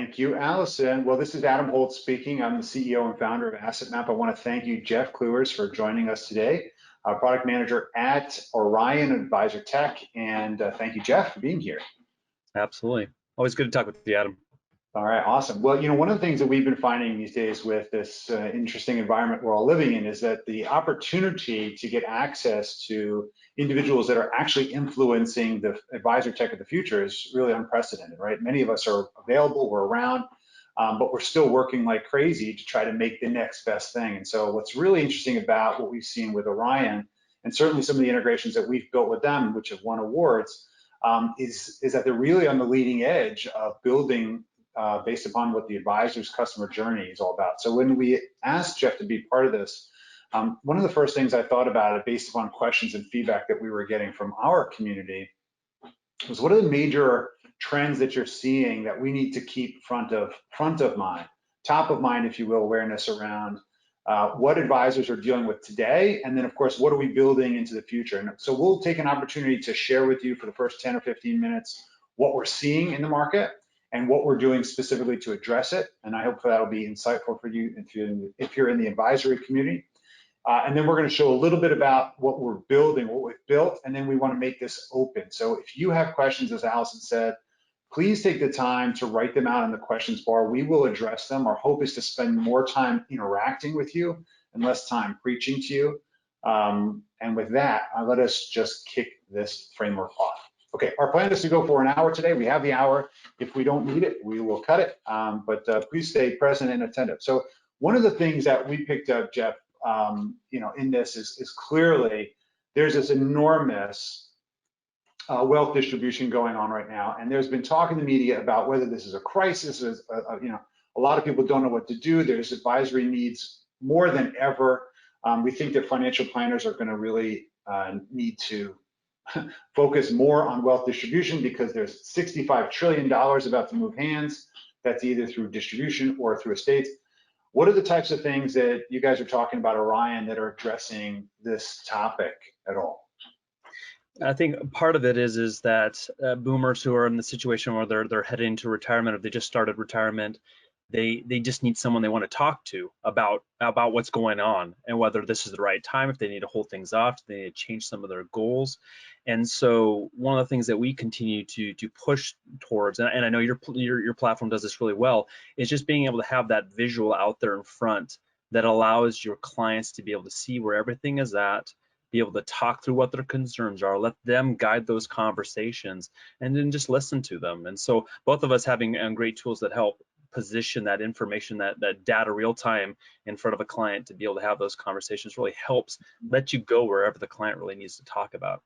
Thank you, Allison. Well, this is Adam Holt speaking. I'm the CEO and founder of AssetMap. I want to thank you, Jeff Kliewer, for joining us today, product manager at Orion Advisor Tech. And thank you, Jeff, for being here. Absolutely. Always good to talk with you, Adam. All right, awesome. Well, one of the things that we've been finding these days with this interesting environment we're all living in is that the opportunity to get access to individuals that are actually influencing the advisor tech of the future is really unprecedented, right? Many of us are available, we're around, but we're still working like crazy to try to make the next best thing. And so what's really interesting about what we've seen with Orion, and certainly some of the integrations that we've built with them, which have won awards, is that they're really on the leading edge of building based upon what the advisor's customer journey is all about. So when we asked Jeff to be part of this, one of the first things I thought about it based upon questions and feedback that we were getting from our community was, what are the major trends that you're seeing that we need to keep front of mind, top of mind, if you will, awareness around what advisors are dealing with today, and then of course, what are we building into the future? And so we'll take an opportunity to share with you for the first 10 or 15 minutes what we're seeing in the market and what we're doing specifically to address it. And I hope that'll be insightful for you if you're in the advisory community. And then we're going to show a little bit about what we're building, what we've built, and then we want to make this open. So if you have questions, as Allison said, please take the time to write them out in the questions bar. We will address them. Our hope is to spend more time interacting with you and less time preaching to you. And with that, let us just kick this framework off. Okay, our plan is to go for an hour today. We have the hour. If we don't need it, we will cut it, but please stay present and attentive. So one of the things that we picked up, Jeff, in this is clearly there's this enormous wealth distribution going on right now, and there's been talk in the media about whether this is a crisis. A lot of people don't know what to do. There's advisory needs more than ever. We think that financial planners are going to really need to focus more on wealth distribution because there's $65 trillion about to move hands. That's either through distribution or through estates. What are the types of things that you guys are talking about, Orion, that are addressing this topic at all? I think part of it is that boomers who are in the situation where they're heading to retirement, or they just started retirement, they just need someone they want to talk to about what's going on and whether this is the right time, if they need to hold things off, if they need to change some of their goals. And so one of the things that we continue to push towards, and I know your platform does this really well, is just being able to have that visual out there in front that allows your clients to be able to see where everything is at, be able to talk through what their concerns are, let them guide those conversations, and then just listen to them. And so both of us having great tools that help position that information, that data real time in front of a client to be able to have those conversations really helps let you go wherever the client really needs to talk about.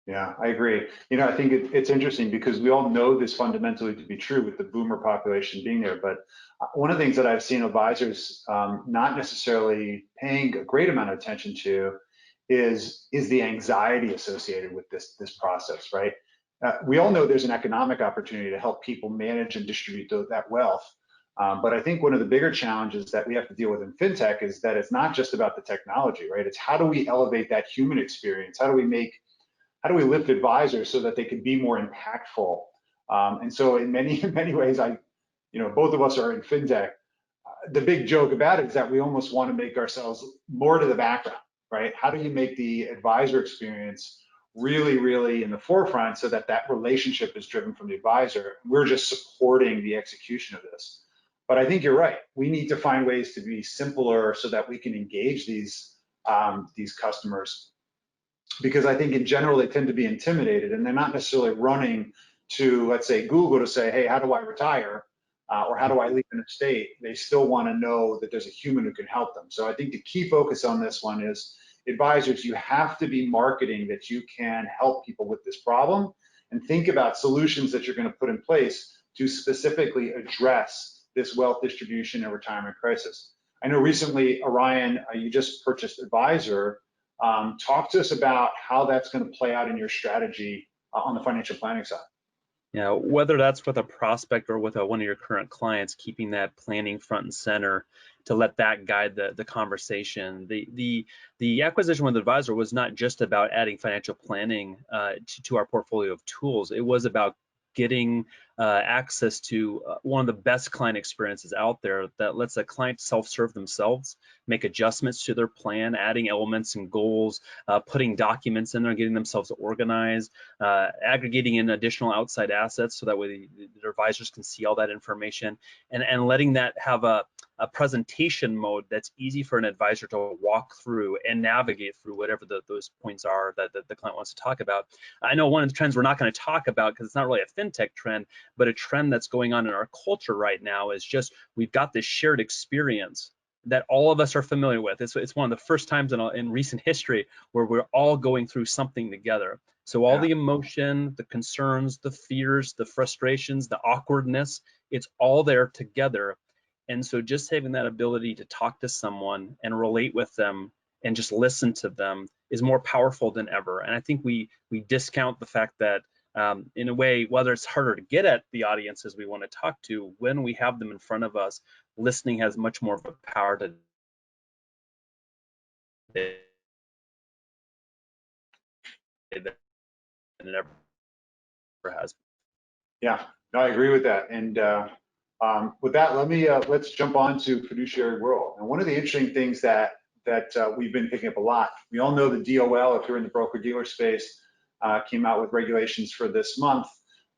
Yeah, I agree. I think it's interesting because we all know this fundamentally to be true with the boomer population being there. But one of the things that I've seen advisors not necessarily paying a great amount of attention to is the anxiety associated with this process, right? We all know there's an economic opportunity to help people manage and distribute that wealth. But I think one of the bigger challenges that we have to deal with in fintech is that it's not just about the technology, right? It's how do we elevate that human experience? How do we lift advisors so that they can be more impactful? And so in many ways, both of us are in fintech. The big joke about it is that we almost want to make ourselves more to the background, right? How do you make the advisor experience really, really in the forefront so that relationship is driven from the advisor? We're just supporting the execution of this. But I think you're right. We need to find ways to be simpler so that we can engage these customers, because I think in general they tend to be intimidated and they're not necessarily running to, let's say, Google to say, hey, how do I retire? Or how do I leave an estate? They still want to know that there's a human who can help them. So I think the key focus on this one is advisors, you have to be marketing that you can help people with this problem, and think about solutions that you're going to put in place to specifically address this wealth distribution and retirement crisis. I know recently, Orion, you just purchased Advisor. Talk to us about how that's going to play out in your strategy on the financial planning side. Yeah, whether that's with a prospect or with one of your current clients, keeping that planning front and center to let that guide the conversation. The acquisition with Advisor was not just about adding financial planning to our portfolio of tools. It was about getting access to one of the best client experiences out there that lets a client self-serve themselves, make adjustments to their plan, adding elements and goals, putting documents in there, getting themselves organized, aggregating in additional outside assets so that way their advisors can see all that information, and letting that have a presentation mode that's easy for an advisor to walk through and navigate through whatever those points are that the client wants to talk about. I know one of the trends we're not going to talk about because it's not really a fintech trend, but a trend that's going on in our culture right now is just we've got this shared experience that all of us are familiar with. It's one of the first times in recent history where we're all going through something together. So all the emotion, the concerns, the fears, the frustrations, the awkwardness, it's all there together. And so just having that ability to talk to someone and relate with them and just listen to them is more powerful than ever. And I think we discount the fact that in a way, whether it's harder to get at the audiences we want to talk to, when we have them in front of us, listening has much more of a power to than it ever has. Yeah, no, I agree with that. And with that, let's jump on to fiduciary world. And one of the interesting things that we've been picking up a lot, we all know the DOL, if you're in the broker-dealer space, came out with regulations for this month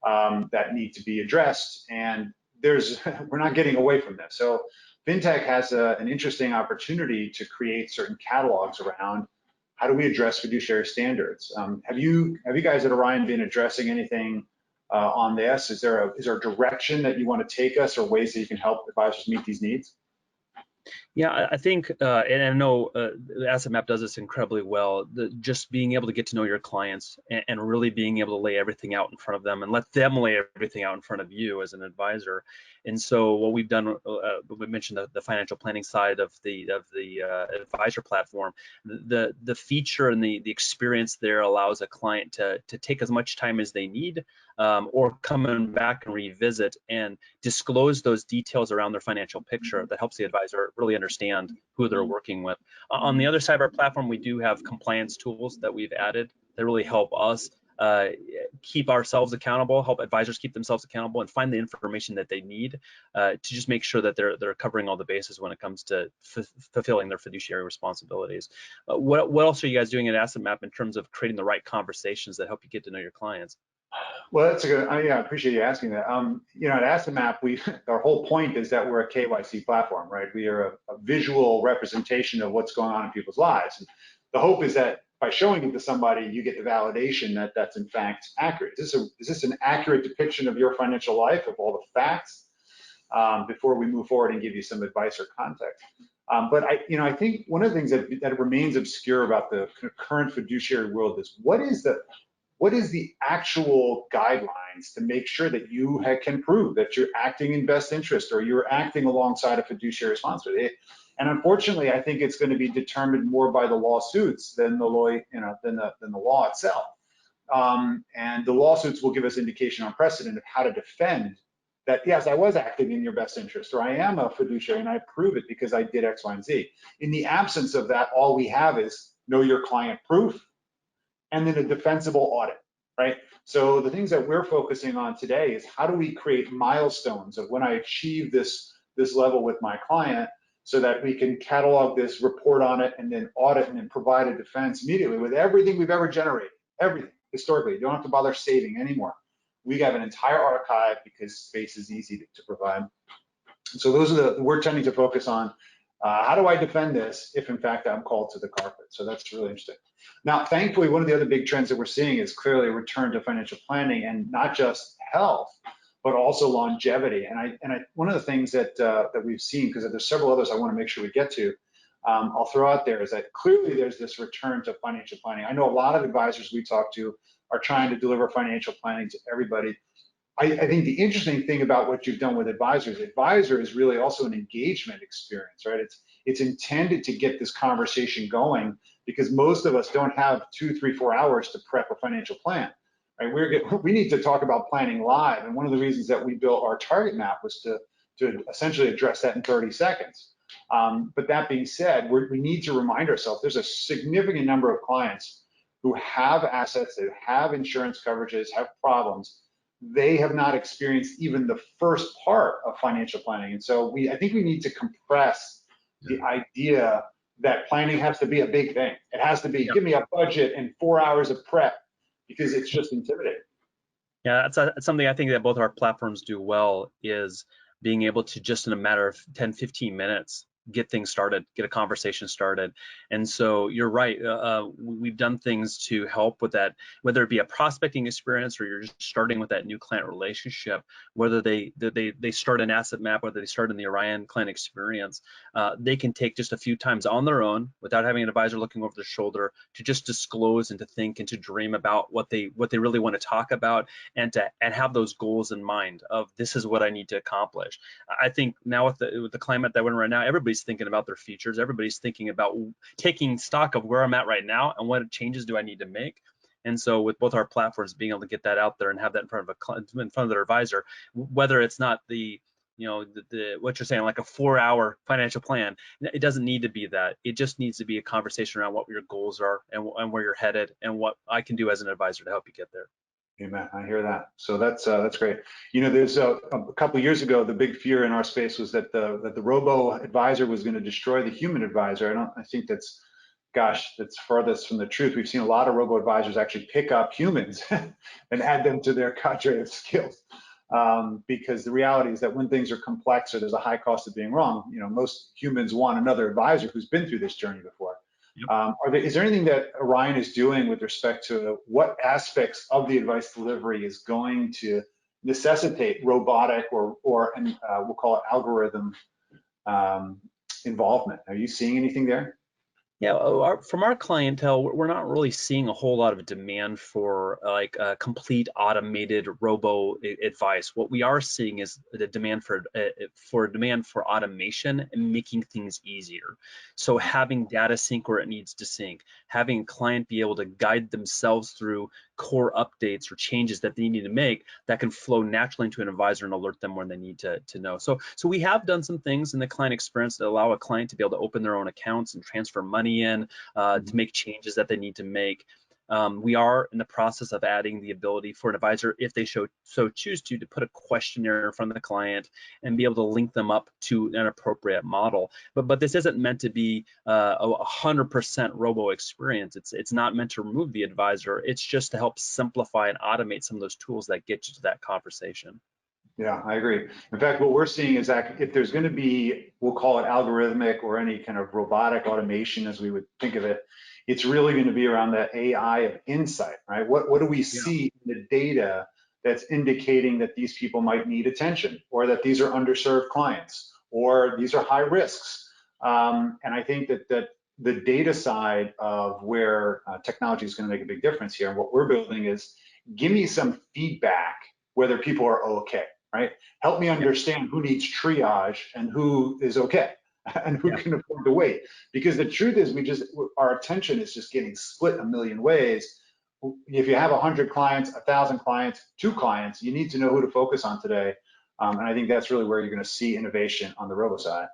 that need to be addressed. And we're not getting away from this. So fintech has an interesting opportunity to create certain catalogs around how do we address fiduciary standards. Have you guys at Orion been addressing anything on this? Is there a direction that you want to take us, or ways that you can help advisors meet these needs? Yeah, I think, and I know the Asset Map does this incredibly well, just being able to get to know your clients and really being able to lay everything out in front of them and let them lay everything out in front of you as an advisor. And so what we've done, we mentioned the financial planning side of the advisor platform. The feature and the experience there allows a client to take as much time as they need, or coming back and revisit and disclose those details around their financial picture that helps the advisor really understand who they're working with. On the other side of our platform, we do have compliance tools that we've added that really help us keep ourselves accountable, help advisors keep themselves accountable, and find the information that they need to just make sure that they're covering all the bases when it comes to fulfilling their fiduciary responsibilities. What else are you guys doing at Asset Map in terms of creating the right conversations that help you get to know your clients? Well, that's a good. Yeah, I appreciate you asking that. At Asset Map, our whole point is that we're a KYC platform, right? We are a visual representation of what's going on in people's lives. And the hope is that by showing it to somebody, you get the validation that that's in fact accurate. Is this an accurate depiction of your financial life, of all the facts, before we move forward and give you some advice or context? But I think one of the things that remains obscure about the current fiduciary world is what is the actual guidelines to make sure that you can prove that you're acting in best interest or you're acting alongside a fiduciary responsibility? And unfortunately, I think it's going to be determined more by the lawsuits than the law, than the law itself. And the lawsuits will give us indication on precedent of how to defend that, yes, I was acting in your best interest, or I am a fiduciary and I prove it because I did X, Y, and Z. In the absence of that, all we have is know your client proof and then a defensible audit, right? So the things that we're focusing on today is how do we create milestones of when I achieve this level with my client so that we can catalog this, report on it, and then audit and then provide a defense immediately with everything we've ever generated, everything, historically. You don't have to bother saving anymore. We have an entire archive because space is easy to provide. So those are we're tending to focus on how do I defend this if in fact I'm called to the carpet? So that's really interesting. Now, thankfully, one of the other big trends that we're seeing is clearly a return to financial planning, and not just health, but also longevity. And one of the things that we've seen, because there's several others I want to make sure we get to, I'll throw out there, is that clearly there's this return to financial planning. I know a lot of advisors we talk to are trying to deliver financial planning to everybody. I think the interesting thing about what you've done with advisor is really also an engagement experience, right? It's intended to get this conversation going because most of us don't have 2, 3, 4 hours to prep a financial plan, right? We need to talk about planning live, and one of the reasons that we built our target map was to essentially address that in 30 seconds. But that being said, we need to remind ourselves there's a significant number of clients who have assets, that have insurance coverages, have problems, they have not experienced even the first part of financial planning. And so I think we need to compress the idea that planning has to be a big thing. It has to be, Yeah. give me a budget and 4 hours of prep, because it's just intimidating. Yeah, that's something I think that both our platforms do well, is being able to just in a matter of 10, 15 minutes get things started, get a conversation started. And so you're right. We've done things to help with that, whether it be a prospecting experience or you're just starting with that new client relationship, whether they start an asset map, whether they start in the Orion client experience, they can take just a few times on their own without having an advisor looking over their shoulder to just disclose and to think and to dream about what they really want to talk about, and have those goals in mind of, this is what I need to accomplish. I think now with the climate that we're in right now, everybody's thinking about their futures. Everybody's thinking about taking stock of where I'm at right now and what changes do I need to make. And so with both our platforms, being able to get that out there and have that in front of their advisor, whether it's not what you're saying, like a 4-hour financial plan, it doesn't need to be that. It just needs to be a conversation around what your goals are and where you're headed and what I can do as an advisor to help you get there. Amen. I hear that. So that's great. There's a couple of years ago, the big fear in our space was that the robo advisor was going to destroy the human advisor. I think that's farthest from the truth. We've seen a lot of robo advisors actually pick up humans and add them to their cadre of skills. Because the reality is that when things are complex or there's a high cost of being wrong, most humans want another advisor who's been through this journey before. Yep. Is there anything that Orion is doing with respect to what aspects of the advice delivery is going to necessitate robotic or we'll call it algorithm involvement? Are you seeing anything there? Yeah, from our clientele, we're not really seeing a whole lot of demand for like a complete automated robo advice. What we are seeing is the demand for automation and making things easier. So having data sync where it needs to sync, having a client be able to guide themselves through core updates or changes that they need to make that can flow naturally into an advisor and alert them when they need to know. So we have done some things in the client experience that allow a client to be able to open their own accounts and transfer money in, to make changes that they need to make. We are in the process of adding the ability for an advisor, if they so choose to put a questionnaire in front of the client and be able to link them up to an appropriate model. But this isn't meant to be a 100% robo experience. It's not meant to remove the advisor. It's just to help simplify and automate some of those tools that get you to that conversation. Yeah, I agree. In fact, what we're seeing is that if there's going to be, we'll call it algorithmic or any kind of robotic automation as we would think of it, it's really going to be around that AI of insight, right? What do we Yeah. see in the data that's indicating that these people might need attention, or that these are underserved clients, or these are high risks? And I think that the data side of where technology is going to make a big difference here, and what we're building is, give me some feedback whether people are okay, right? Help me understand who needs triage and who is okay and who can afford to wait. Because the truth is, our attention is just getting split a million ways. If you have 100 clients, 1,000 clients, 2 clients, you need to know who to focus on today. And I think that's really where you're going to see innovation on the robo side.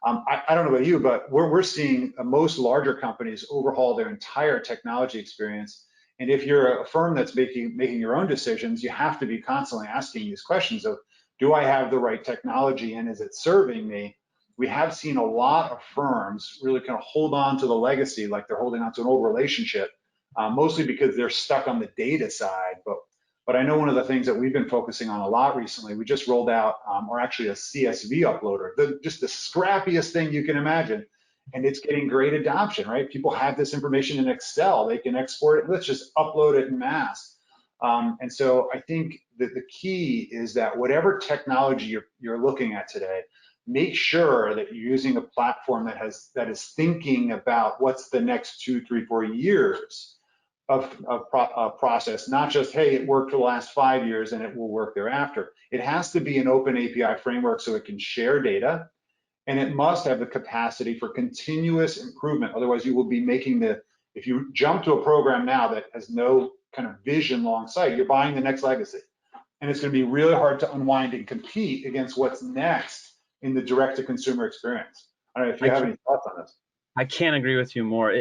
I don't know about you, but we're seeing most larger companies overhaul their entire technology experience. And if you're a firm that's making your own decisions, you have to be constantly asking these questions of, do I have the right technology and is it serving me? We have seen a lot of firms really kind of hold on to the legacy like they're holding on to an old relationship, mostly because they're stuck on the data side. But I know one of the things that we've been focusing on a lot recently, we just rolled out, or actually a CSV uploader, just the scrappiest thing you can imagine. And it's getting great adoption, right? People have this information in Excel, they can export it, let's just upload it en masse. And so I think that the key is that whatever technology you're looking at today, make sure that you're using a platform that is thinking about what's the next 2, 3, 4 years of process, not just, hey, it worked for the last 5 years and it will work thereafter. It has to be an open API framework so it can share data, and it must have the capacity for continuous improvement. Otherwise, you will be if you jump to a program now that has no kind of vision long sight, you're buying the next legacy. And it's going to be really hard to unwind and compete against what's next in the direct to consumer experience. I don't know if you have any thoughts on this. I can't agree with you more.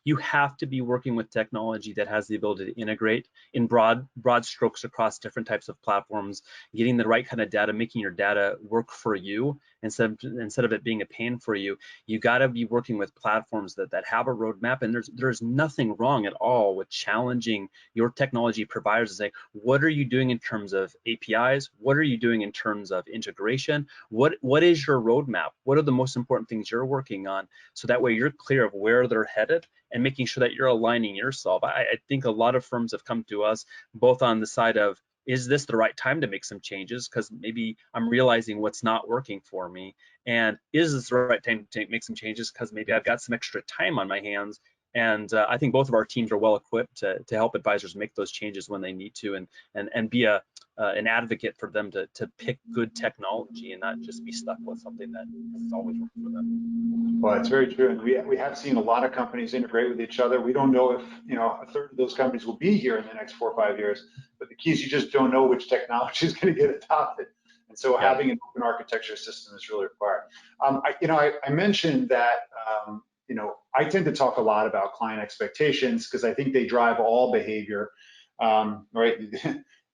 You have to be working with technology that has the ability to integrate in broad strokes across different types of platforms, getting the right kind of data, making your data work for you instead of it being a pain for you. You got to be working with platforms that have a roadmap, and there's nothing wrong at all with challenging your technology providers and say, what are you doing in terms of APIs? What are you doing in terms of integration? What is your roadmap? What are the most important things you're working on? So that way you're clear of where they're headed and making sure that you're aligning yourself. I think a lot of firms have come to us both on the side of, is this the right time to make some changes? Because maybe I'm realizing what's not working for me. And is this the right time to make some changes? Because maybe I've got some extra time on my hands. And I think both of our teams are well equipped to help advisors make those changes when they need to, and be an advocate for them to pick good technology and not just be stuck with something that has always worked for them. Well, it's very true, and we have seen a lot of companies integrate with each other. We don't know if a third of those companies will be here in the next 4 or 5 years, but the key is you just don't know which technology is going to get adopted, and so Yeah. having an open architecture system is really required. I mentioned that I tend to talk a lot about client expectations because I think they drive all behavior, right?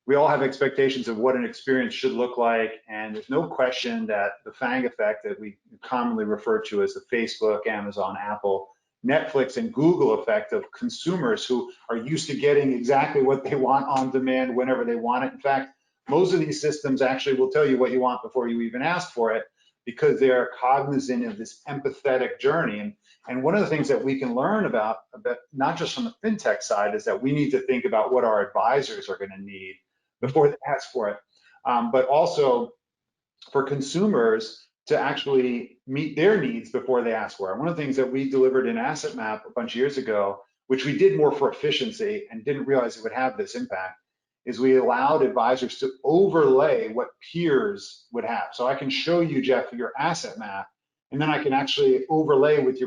We all have expectations of what an experience should look like, and there's no question that the FANG effect that we commonly refer to as the Facebook, Amazon, Apple, Netflix, and Google effect of consumers who are used to getting exactly what they want on demand whenever they want it. In fact, most of these systems actually will tell you what you want before you even ask for it because they are cognizant of this empathetic journey. And one of the things that we can learn about not just from the fintech side is that we need to think about what our advisors are going to need before they ask for it, but also for consumers to actually meet their needs before they ask for it. One of the things that we delivered in Asset Map a bunch of years ago, which we did more for efficiency and didn't realize it would have this impact, is we allowed advisors to overlay what peers would have. So I can show you, Jeff, your asset map, and then I can actually overlay with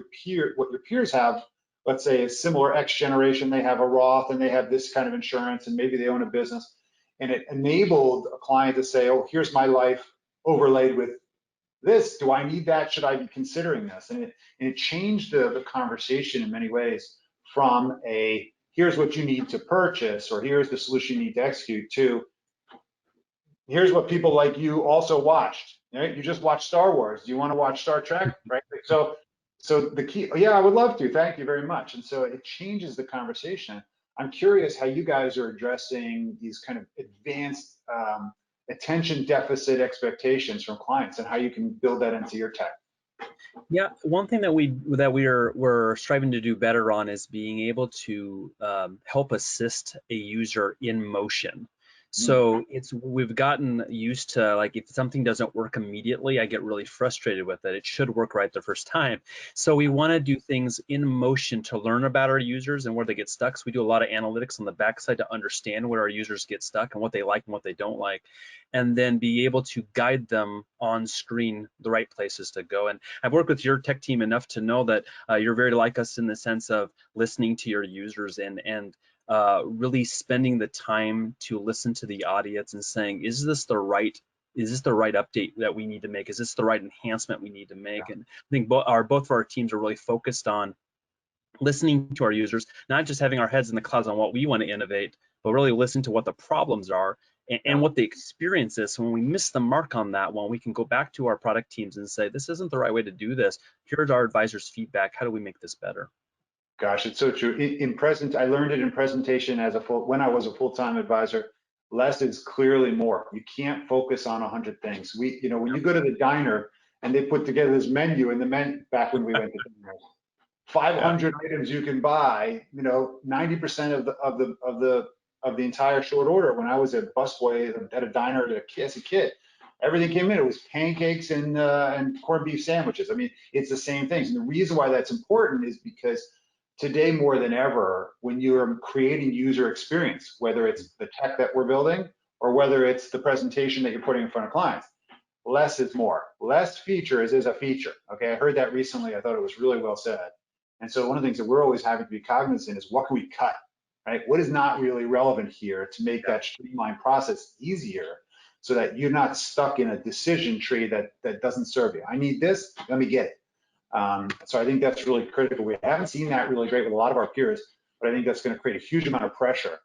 what your peers have. Let's say a similar X generation, they have a Roth and they have this kind of insurance and maybe they own a business. And it enabled a client to say, oh, here's my life overlaid with this. Do I need that? Should I be considering this? And it changed the conversation in many ways from a here's what you need to purchase or here's the solution you need to execute to here's what people like you also watched. Right? You just watched Star Wars. Do you want to watch Star Trek? Right? So the key, yeah, I would love to. Thank you very much. And so it changes the conversation. I'm curious how you guys are addressing these kind of advanced attention deficit expectations from clients and how you can build that into your tech. Yeah, one thing that we're striving to do better on is being able to help assist a user in motion. So we've gotten used to, like, if something doesn't work immediately, I get really frustrated with it. It should work right the first time. So we want to do things in motion to learn about our users and where they get stuck. So we do a lot of analytics on the backside to understand where our users get stuck and what they like and what they don't like, and then be able to guide them on screen the right places to go. And I've worked with your tech team enough to know that you're very like us in the sense of listening to your users and really spending the time to listen to the audience and saying, is this the right update that we need to make? Is this the right enhancement we need to make? And I think both of our teams are really focused on listening to our users, not just having our heads in the clouds on what we want to innovate, but really listen to what the problems are and what the experience is. So when we miss the mark on that one, we can go back to our product teams and say, this isn't the right way to do this. Here's our advisors' feedback. How do we make this better? Gosh, it's so true. I learned it in presentation when I was a full-time advisor. Less is clearly more. You can't focus on 100 things. When you go to the diner and they put together this menu, and back when we went to dinner, 500 items you can buy. 90% of the entire short order. When I was a busboy at a diner as a kid, everything came in. It was pancakes and corned beef sandwiches. I mean, it's the same things. And the reason why that's important is because today more than ever, when you're creating user experience, whether it's the tech that we're building or whether it's the presentation that you're putting in front of clients, less is more. Less features is a feature. Okay, I heard that recently. I thought it was really well said. And so one of the things that we're always having to be cognizant is what can we cut, right? What is not really relevant here to make that streamlined process easier so that you're not stuck in a decision tree that doesn't serve you. I need this, let me get it. So I think that's really critical. We haven't seen that really great with a lot of our peers, but I think that's going to create a huge amount of pressure.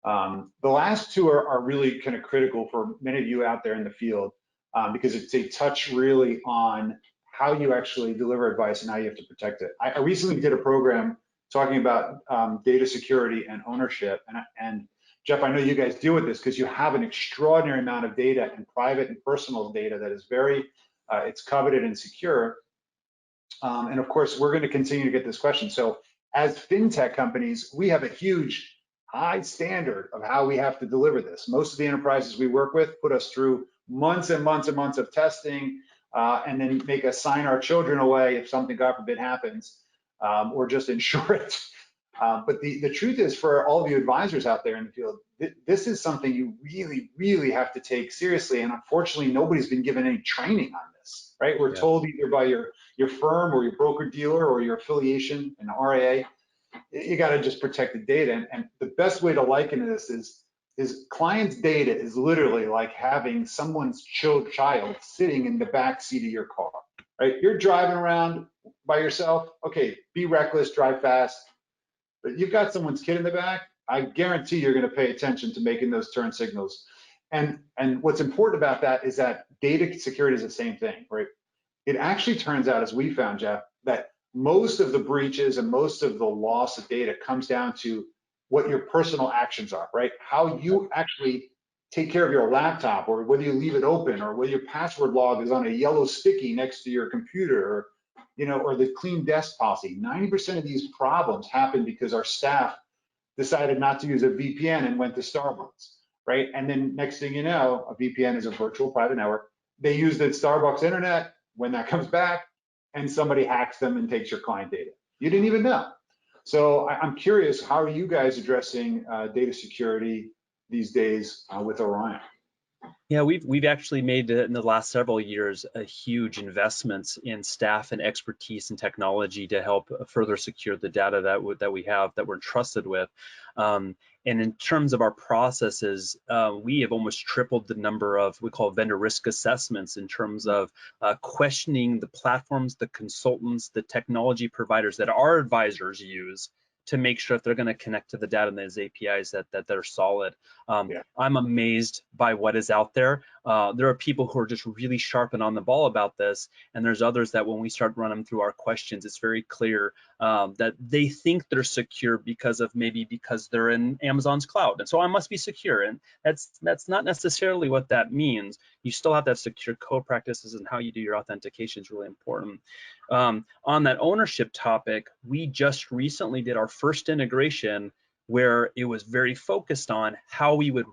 The last two are really kind of critical for many of you out there in the field, because they touch really on how you actually deliver advice and how you have to protect it. I recently did a program talking about data security and ownership. And Jeff, I know you guys deal with this because you have an extraordinary amount of data, and private and personal data that is very, it's coveted and secure. And of course, we're going to continue to get this question. So as fintech companies, we have a huge high standard of how we have to deliver this. Most of the enterprises we work with put us through months and months and months of testing, and then make us sign our children away if something, God forbid, happens, or just insure it. But the truth is, for all of you advisors out there in the field, this is something you really, really have to take seriously. And unfortunately, nobody's been given any training on this, right? We're told either by your firm or your broker dealer or your affiliation, an RIA, you got to just protect the data. And the best way to liken this is client's data is literally like having someone's child sitting in the back seat of your car, right? You're driving around by yourself. Okay, be reckless, drive fast. But you've got someone's kid in the back, I guarantee you're going to pay attention to making those turn signals. And what's important about that is that data security is the same thing, right? It actually turns out, as we found, Jeff, that most of the breaches and most of the loss of data comes down to what your personal actions are, right? How you actually take care of your laptop, or whether you leave it open, or whether your password log is on a yellow sticky next to your computer, or or the clean desk policy. 90% of these problems happen because our staff decided not to use a VPN and went to Starbucks, right? And then next thing you know, a VPN is a virtual private network. They use the Starbucks internet when that comes back, and somebody hacks them and takes your client data. You didn't even know. So I'm curious, how are you guys addressing data security these days with Orion? Yeah, we've actually made in the last several years a huge investments in staff and expertise and technology to help further secure the data that we have, that we're entrusted with. And in terms of our processes, we have almost tripled the number of we call vendor risk assessments, in terms of questioning the platforms, the consultants, the technology providers that our advisors use, to make sure if they're going to connect to the data and those APIs that they're solid. I'm amazed by what is out there. There are people who are just really sharp and on the ball about this, and there's others that when we start running through our questions, it's very clear that they think they're secure because they're in Amazon's cloud, and so I must be secure. And that's not necessarily what that means. You still have to have secure code practices, and how you do your authentication is really important. On that ownership topic, we just recently did our first integration where it was very focused on how we would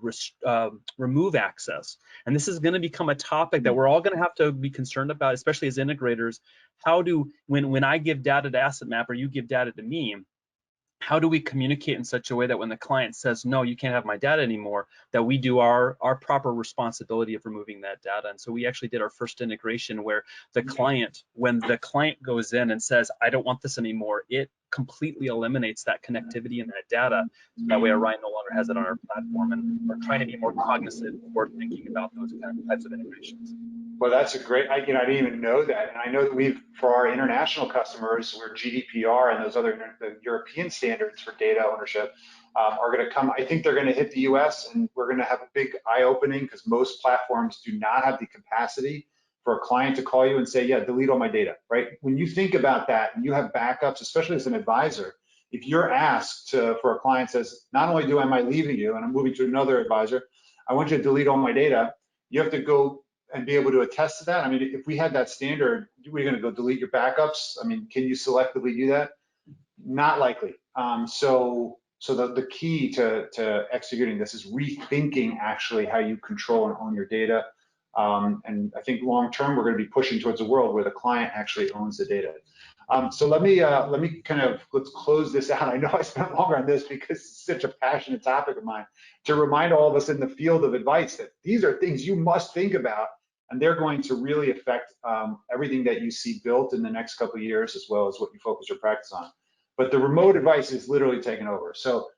remove access. And this is going to become a topic that we're all going to have to be concerned about, especially as integrators. When I give data to Asset Map, or you give data to me, how do we communicate in such a way that when the client says, no, you can't have my data anymore, that we do our proper responsibility of removing that data? And so we actually did our first integration where when the client goes in and says, I don't want this anymore, it completely eliminates that connectivity and that data. So that way Orion no longer has it on our platform. And we're trying to be more cognizant before thinking about those types of integrations. Well, that's a great, I didn't even know that. And I know that for our international customers, where GDPR and those other the European standards for data ownership are going to come. I think they're going to hit the US, and we're going to have a big eye-opening, because most platforms do not have the capacity for a client to call you and say, yeah, delete all my data, right? When you think about that and you have backups, especially as an advisor, if you're asked for a client says, not only am I leaving you and I'm moving to another advisor, I want you to delete all my data, you have to go and be able to attest to that. I mean, if we had that standard, we're going to go delete your backups. I mean, can you selectively do that? Not likely. So the key to executing this is rethinking actually how you control and own your data. And I think long term, we're going to be pushing towards a world where the client actually owns the data. So let's close this out. I know I spent longer on this because it's such a passionate topic of mine, to remind all of us in the field of advice that these are things you must think about, and they're going to really affect everything that you see built in the next couple of years, as well as what you focus your practice on. But the remote advice is literally taking over. So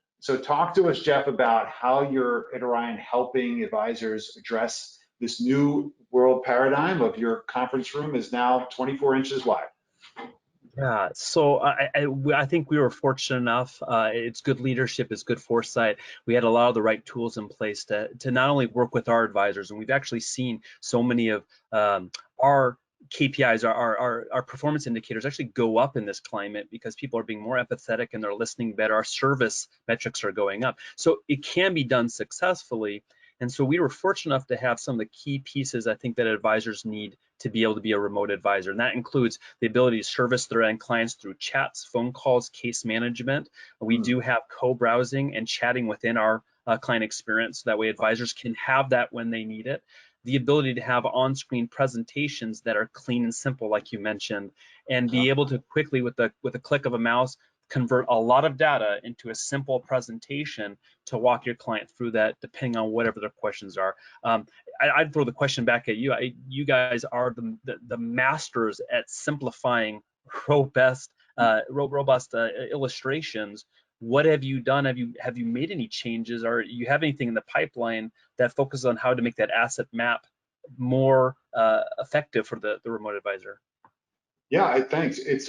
talk to us, Jeff, about how you're at Orion helping advisors address this new world paradigm of your conference room is now 24 inches wide. Yeah, so I think we were fortunate enough. It's good leadership, it's good foresight. We had a lot of the right tools in place to not only work with our advisors, and we've actually seen so many of our KPIs, our performance indicators actually go up in this climate because people are being more empathetic and they're listening better. Our service metrics are going up. So it can be done successfully. And so we were fortunate enough to have some of the key pieces I think that advisors need to be able to be a remote advisor. And that includes the ability to service their end clients through chats, phone calls, case management. We do have co-browsing and chatting within our client experience. That way advisors can have that when they need it. The ability to have on-screen presentations that are clean and simple, like you mentioned, and be able to quickly, with a click of a mouse, convert a lot of data into a simple presentation to walk your client through that, depending on whatever their questions are. I'd throw the question back at you. You guys are the masters at simplifying robust illustrations. What have you done? Have you made any changes, or you have anything in the pipeline that focuses on how to make that asset map more effective for the remote advisor? Yeah, thanks. It's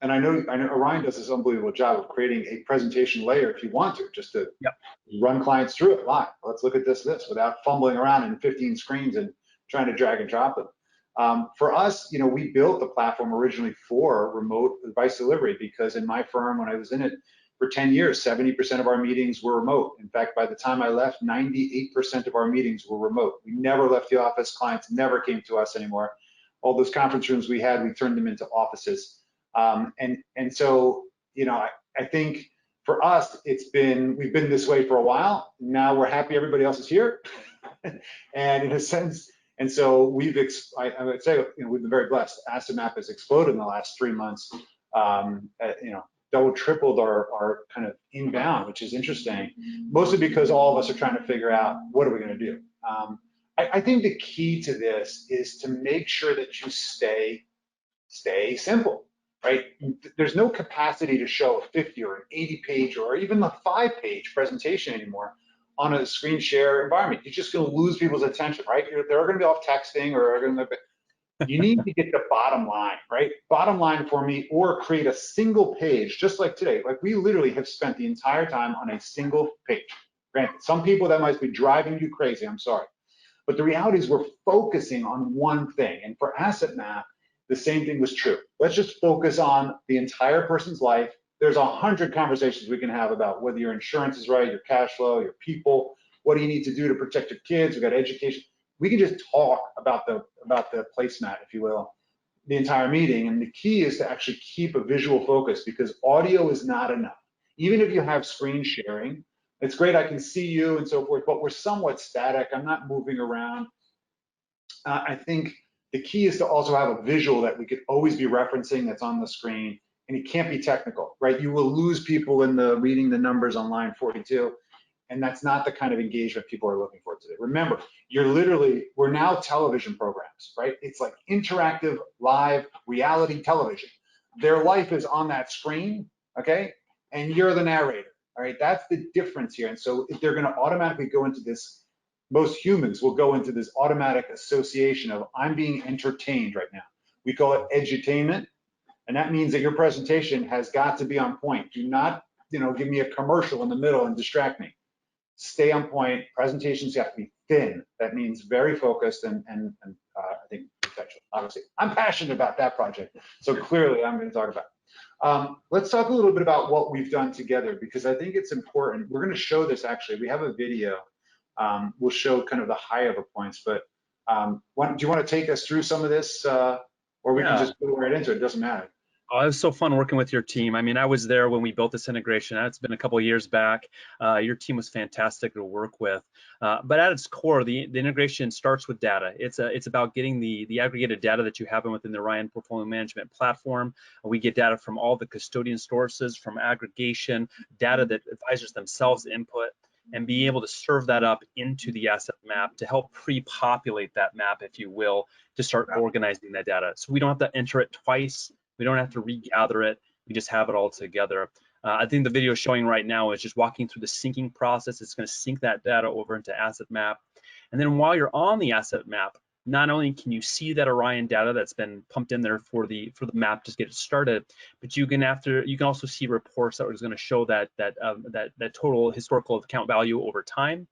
and I know Orion does this unbelievable job of creating a presentation layer if you want to, just to Yep. run clients through it live. Let's look at this without fumbling around in 15 screens and trying to drag and drop them. For us, we built the platform originally for remote advice delivery because in my firm, when I was in it for 10 years, 70% of our meetings were remote. In fact, by the time I left, 98% of our meetings were remote. We never left the office. Clients never came to us anymore. All those conference rooms we had, we turned them into offices. And so, I think for us, we've been this way for a while. Now we're happy everybody else is here. And in a sense, and so I would say, we've been very blessed. Asset Map has exploded in the last 3 months. Double, tripled our kind of inbound, which is interesting, mostly because all of us are trying to figure out what are we going to do. I think the key to this is to make sure that you stay simple, right? There's no capacity to show a 50 or an 80 page or even a 5-page presentation anymore on a screen share environment. You're just going to lose people's attention, right? They're going to be off texting or you need to get the bottom line, right? Bottom line for me, or create a single page, just like today. Like we literally have spent the entire time on a single page. Granted, some people that might be driving you crazy, I'm sorry. But the reality is we're focusing on one thing. And for Asset Map, the same thing was true. Let's just focus on the entire person's life. There's 100 conversations we can have about whether your insurance is right, your cash flow, your people, what do you need to do to protect your kids, we've got education. We can just talk about the placemat, if you will, the entire meeting. And the key is to actually keep a visual focus because audio is not enough. Even if you have screen sharing, it's great, I can see you and so forth, but we're somewhat static. I'm not moving around. I think the key is to also have a visual that we could always be referencing that's on the screen, and it can't be technical, right? You will lose people in the reading the numbers on line 42, and that's not the kind of engagement people are looking for today. Remember, we're now television programs, right? It's like interactive, live, reality television. Their life is on that screen, okay? And you're the narrator. All right, that's the difference here. And so if they're going to automatically go into this, most humans will go into this automatic association of I'm being entertained right now. We call it edutainment. And that means that your presentation has got to be on point. Do not, give me a commercial in the middle and distract me. Stay on point. Presentations have to be thin. That means very focused and I think potential. Obviously, I'm passionate about that project. So clearly I'm going to talk about it. Let's talk a little bit about what we've done together because I think it's important. We're going to show this actually. We have a video. We'll show kind of the high level points, but do you want to take us through some of this or we can just go right into it? It doesn't matter. Oh, it was so fun working with your team. I mean, I was there when we built this integration. It's been a couple of years back. Your team was fantastic to work with. But at its core, the integration starts with data. It's about getting the aggregated data that you have within the Orion portfolio management platform. We get data from all the custodian sources, from aggregation, data that advisors themselves input, and be able to serve that up into the asset map to help pre-populate that map, if you will, to start organizing that data. So we don't have to enter it twice. We don't have to regather it. We just have it all together. I think the video showing right now is just walking through the syncing process. It's going to sync that data over into asset map. And then while you're on the asset map, not only can you see that Orion data that's been pumped in there for the map to get it started, but you can also see reports that are going to show that total historical account value over time.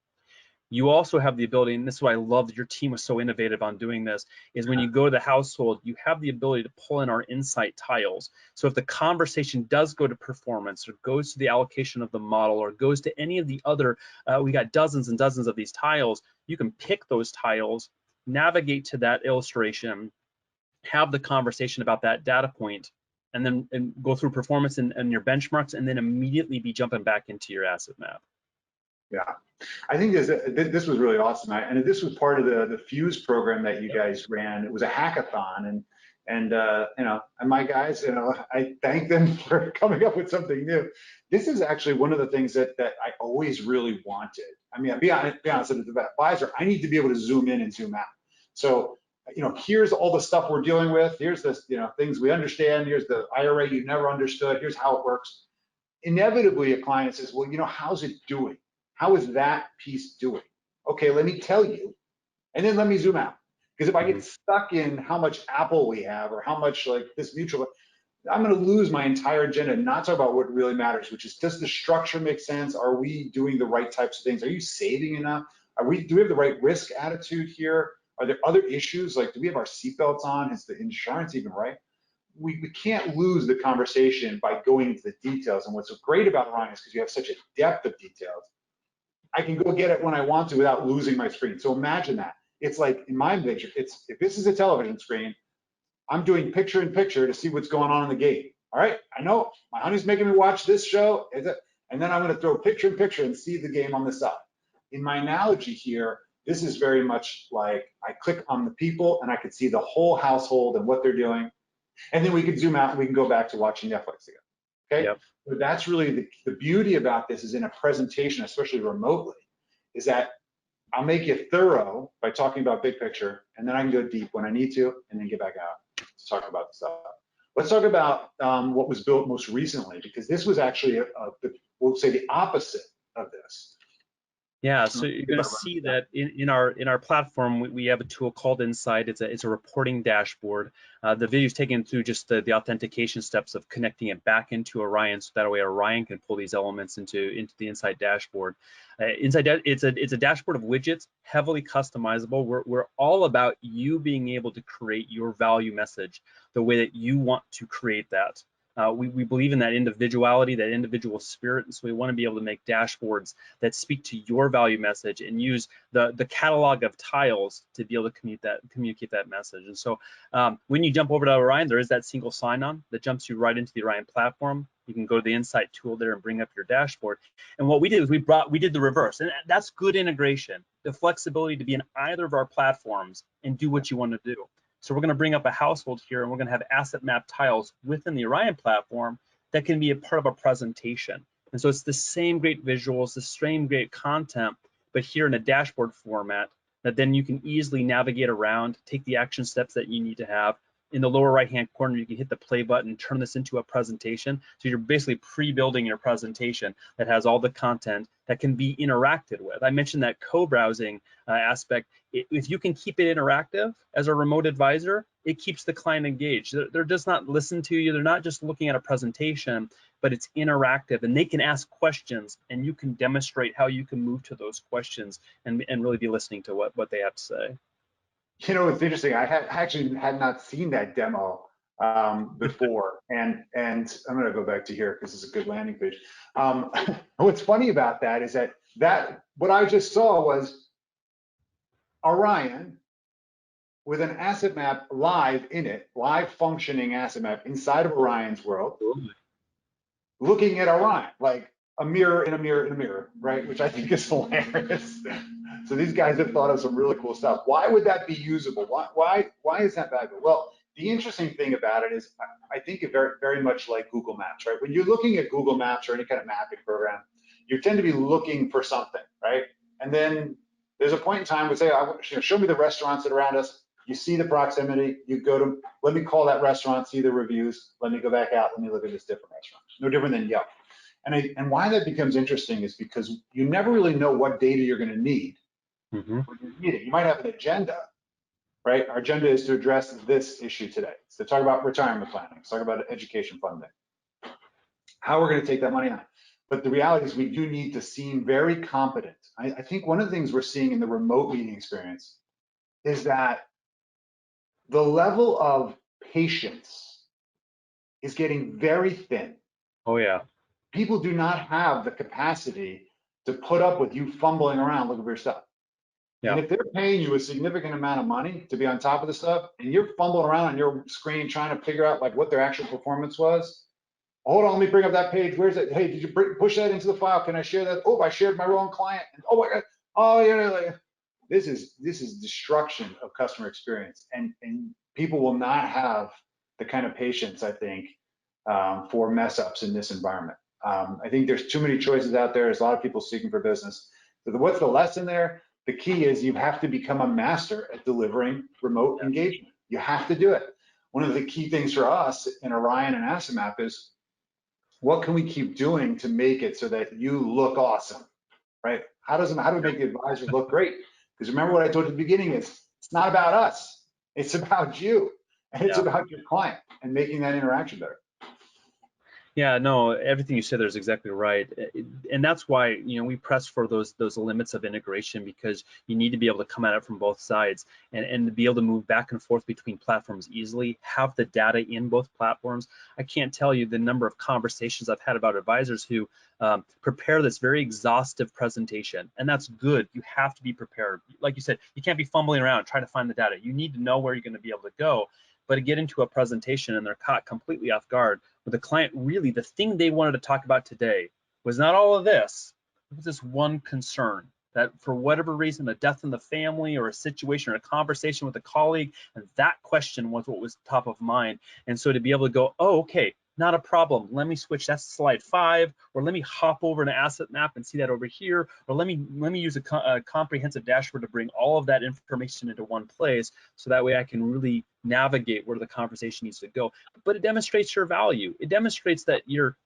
You also have the ability, and this is why I love that your team was so innovative on doing this, is when you go to the household, you have the ability to pull in our insight tiles. So if the conversation does go to performance or goes to the allocation of the model or goes to any of the other, we got dozens and dozens of these tiles, you can pick those tiles, navigate to that illustration, have the conversation about that data point, and then go through performance and your benchmarks, and then immediately be jumping back into your asset map. Yeah, I think this was really awesome. And this was part of the Fuse program that you guys ran. It was a hackathon, and you know, and my guys, you know, I thank them for coming up with something new. This is actually one of the things that I always really wanted. I mean, I'll be honest, as an advisor, I need to be able to zoom in and zoom out. So, you know, here's all the stuff we're dealing with. Here's the, you know, things we understand. Here's the IRA you never understood. Here's how it works. Inevitably, a client says, well, you know, how's it doing? How is that piece doing? Okay, let me tell you, and then let me zoom out. Because if I get stuck in how much Apple we have or how much like this mutual, I'm going to lose my entire agenda and not talk about what really matters, which is, does the structure make sense? Are we doing the right types of things? Are you saving enough? Do we have the right risk attitude here? Are there other issues? Like, do we have our seatbelts on? Is the insurance even right? We can't lose the conversation by going into the details. And what's so great about Orion is because you have such a depth of details, I can go get it when I want to without losing my screen. So imagine that. It's like in my picture, if this is a television screen, I'm doing picture in picture to see what's going on in the game. All right, I know my honey's making me watch this show, and then I'm going to throw picture in picture and see the game on the side. In my analogy here, this is very much like I click on the people and I can see the whole household and what they're doing, and then we can zoom out and we can go back to watching Netflix again. Okay. Yep. So that's really the beauty about this is in a presentation, especially remotely, is that I'll make you thorough by talking about big picture, and then I can go deep when I need to, and then get back out to talk about the stuff. Let's talk about what was built most recently, because this was actually, we'll say, the opposite of this. Yeah, so you're going to see that in our platform, we have a tool called Insight. It's a reporting dashboard. The video is taken through just the authentication steps of connecting it back into Orion, so that way Orion can pull these elements into the Insight dashboard. It's a dashboard of widgets, heavily customizable. We're all about you being able to create your value message the way that you want to create that. We believe in that individuality, that individual spirit, and so we want to be able to make dashboards that speak to your value message and use the catalog of tiles to be able to communicate that message. And so when you jump over to Orion, there is that single sign-on that jumps you right into the Orion platform. You can go to the Insight tool there and bring up your dashboard. And what we did is we did the reverse, and that's good integration, the flexibility to be in either of our platforms and do what you want to do. So we're going to bring up a household here, and we're going to have asset map tiles within the Orion platform that can be a part of a presentation. And so it's the same great visuals, the same great content, but here in a dashboard format that then you can easily navigate around, take the action steps that you need to have. In the lower right-hand corner, you can hit the play button, turn this into a presentation. So you're basically pre-building your presentation that has all the content that can be interacted with. I mentioned that co-browsing aspect. If you can keep it interactive as a remote advisor, it keeps the client engaged. They're just not listening to you. They're not just looking at a presentation, but it's interactive, and they can ask questions, and you can demonstrate how you can move to those questions and really be listening to what they have to say. You know, it's interesting. I actually had not seen that demo before, and I'm going to go back to here because it's a good landing page. What's funny about that is that what I just saw was Orion with an asset map live in it, live functioning asset map inside of Orion's world, looking at Orion like a mirror in a mirror in a mirror, right? Which I think is hilarious. So these guys have thought of some really cool stuff. Why would that be usable? Why is that valuable? Well, the interesting thing about it is I think it very much like Google Maps, right? When you're looking at Google Maps or any kind of mapping program, you tend to be looking for something, right? And then there's a point in time where say, show me the restaurants that are around us. You see the proximity, you go to, let me call that restaurant, see the reviews, let me go back out, let me look at this different restaurant. No different than Yelp. And why that becomes interesting is because you never really know what data you're going to need. Mm-hmm. You might have an agenda, right? Our agenda is to address this issue today. So talk about retirement planning. Let's talk about education funding, how we're going to take that money out. But the reality is we do need to seem very competent. I think one of the things we're seeing in the remote meeting experience is that the level of patience is getting very thin. Oh yeah. People do not have the capacity to put up with you fumbling around looking for your stuff. And Yeah. if they're paying you a significant amount of money to be on top of the stuff, and you're fumbling around on your screen trying to figure out like what their actual performance was, hold on, let me bring up that page. Where's it? Hey, did you push that into the file? Can I share that? Oh, I shared my wrong client. Oh my God. Oh yeah. Like, this is destruction of customer experience, and people will not have the kind of patience, I think, for mess ups in this environment. I think there's too many choices out there. There's a lot of people seeking for business. So what's the lesson there? The key is you have to become a master at delivering remote Yeah. engagement. You have to do it. One of the key things for us in Orion and AssetMap is what can we keep doing to make it so that you look awesome, right? How do we make the advisors look great? Because remember what I told you at the beginning is it's not about us. It's about you and it's Yeah. about your client and making that interaction better. Yeah, no, everything you said there is exactly right, and that's why we press for those limits of integration, because you need to be able to come at it from both sides and to be able to move back and forth between platforms easily, have the data in both platforms. I can't tell you the number of conversations I've had about advisors who prepare this very exhaustive presentation, and that's good. You have to be prepared. Like you said, you can't be fumbling around trying to find the data. You need to know where you're going to be able to go. But to get into a presentation and they're caught completely off guard, but the client really, the thing they wanted to talk about today was not all of this. It was this one concern that for whatever reason, a death in the family or a situation or a conversation with a colleague, and that question was what was top of mind. And so to be able to go, oh, okay, not a problem. Let me switch. That's slide 5, or let me hop over to asset map and see that over here, or let me use a comprehensive dashboard to bring all of that information into one place, so that way I can really navigate where the conversation needs to go. But it demonstrates your value. It demonstrates that you're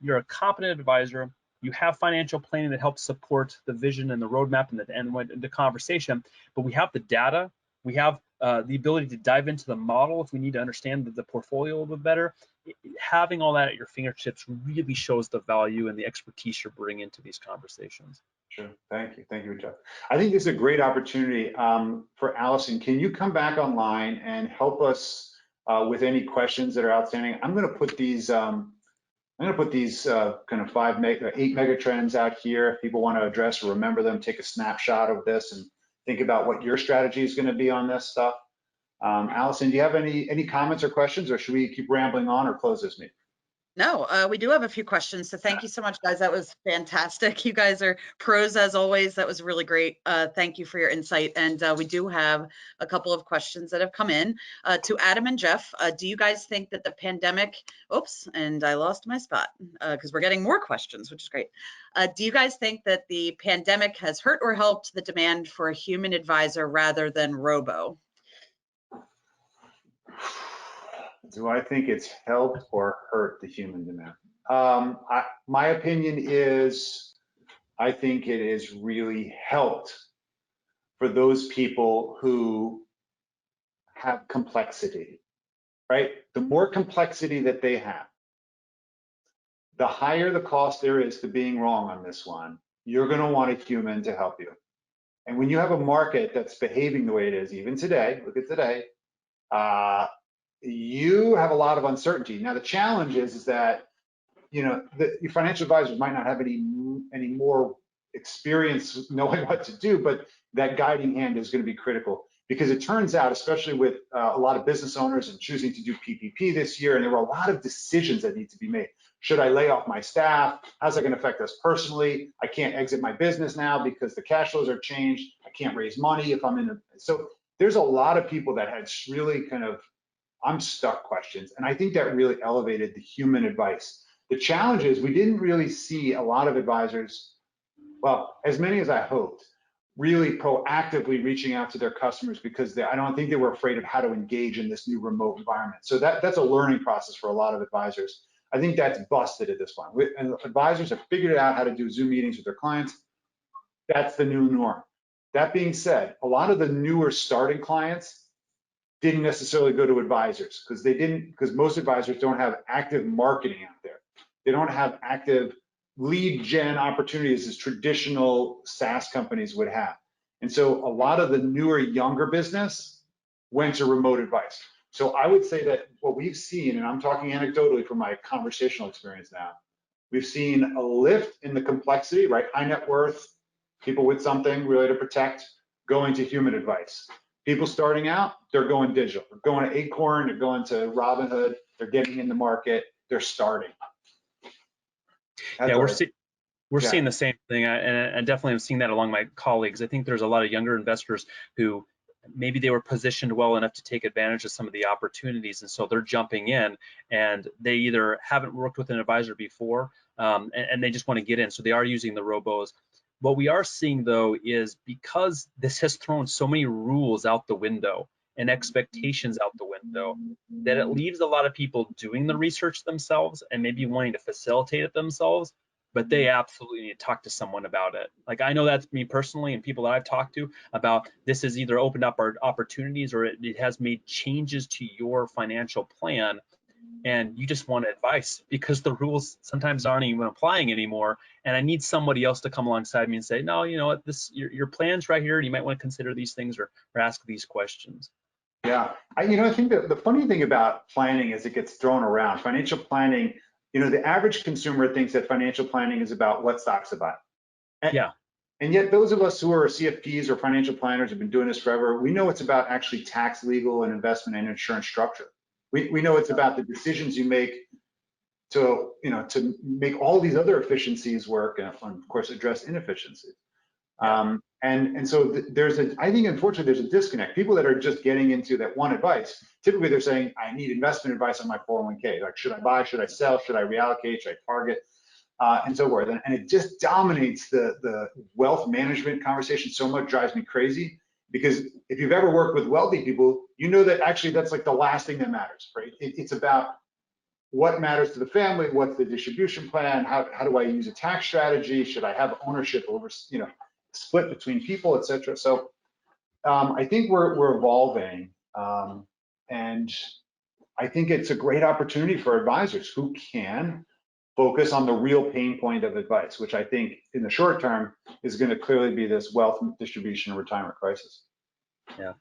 a competent advisor. You have financial planning that helps support the vision and the roadmap and the conversation. But we have the data. We have the ability to dive into the model if we need to understand the portfolio a little bit better. Having all that at your fingertips really shows the value and the expertise you're bringing to these conversations. Sure. Thank you, Jeff. I think this is a great opportunity for Allison. Can you come back online and help us with any questions that are outstanding? I'm going to put these kind of 8 megatrends out here. If people want to address or remember them, take a snapshot of this and think about what your strategy is going to be on this stuff. Allison, do you have any comments or questions, or should we keep rambling on or close this meeting? No, we do have a few questions. So thank you so much, guys. That was fantastic. You guys are pros as always. That was really great. Thank you for your insight. And we do have a couple of questions that have come in. To Adam and Jeff, do you guys think that the pandemic, oops, and I lost my spot because we're getting more questions, which is great. Do you guys think that the pandemic has hurt or helped the demand for a human advisor rather than robo? Do I think it's helped or hurt the human demand? My opinion is I think it has really helped for those people who have complexity, right? The more complexity that they have, the higher the cost there is to being wrong on this one. You're going to want a human to help you. And when you have a market that's behaving the way it is, even today, look at today, you have a lot of uncertainty. Now, the challenge is that, your financial advisors might not have any more experience knowing what to do, but that guiding hand is going to be critical, because it turns out, especially with a lot of business owners and choosing to do PPP this year, and there were a lot of decisions that need to be made. Should I lay off my staff? How's that going to affect us personally? I can't exit my business now because the cash flows are changed. I can't raise money if I'm in a, so there's a lot of people that had really kind of I'm stuck questions. And I think that really elevated the human advice. The challenge is we didn't really see a lot of advisors, well, as many as I hoped, really proactively reaching out to their customers, because I don't think they were afraid of how to engage in this new remote environment. So that's a learning process for a lot of advisors. I think that's busted at this point. And advisors have figured out how to do Zoom meetings with their clients. That's the new norm. That being said, a lot of the newer starting clients, didn't necessarily go to advisors because most advisors don't have active marketing out there. They don't have active lead gen opportunities as traditional SaaS companies would have. And so a lot of the newer, younger business went to remote advice. So I would say that what we've seen, and I'm talking anecdotally from my conversational experience now, we've seen a lift in the complexity, right? High net worth, people with something really to protect, going to human advice. People starting out, they're going digital. They're going to Acorn, they're going to Robinhood, they're getting in the market, they're starting. Yeah, we're seeing the same thing, and definitely I'm seeing that along my colleagues. I think there's a lot of younger investors who maybe they were positioned well enough to take advantage of some of the opportunities, and so they're jumping in, and they either haven't worked with an advisor before, and they just want to get in, so they are using the robos. What we are seeing though is because this has thrown so many rules out the window and expectations out the window, that it leaves a lot of people doing the research themselves and maybe wanting to facilitate it themselves, but they absolutely need to talk to someone about it. Like, I know that's me personally, and people that I've talked to about this has either opened up our opportunities or it has made changes to your financial plan, and you just want advice because the rules sometimes aren't even applying anymore. And I need somebody else to come alongside me and say, no, you know what, your plan's right here. You might want to consider these things or ask these questions. Yeah, I think that the funny thing about planning is it gets thrown around. Financial planning, the average consumer thinks that financial planning is about what stocks to buy. Yeah. And yet those of us who are CFPs or financial planners have been doing this forever, we know it's about actually tax, legal, and investment and insurance structure. We know it's about the decisions you make to make all these other efficiencies work and of course address inefficiencies. Yeah. And so I think unfortunately there's a disconnect. People that are just getting into that one advice, typically they're saying, I need investment advice on my 401k. Like, should I buy, should I sell, should I reallocate, should I target, and so forth. And it just dominates the wealth management conversation so much, drives me crazy. Because if you've ever worked with wealthy people, you know that actually that's like the last thing that matters, right? It's about what matters to the family, what's the distribution plan, how do I use a tax strategy, should I have ownership over, split between people, et cetera. So I think we're evolving, and I think it's a great opportunity for advisors who can focus on the real pain point of advice, which I think in the short term is going to clearly be this wealth distribution and retirement crisis. Yeah.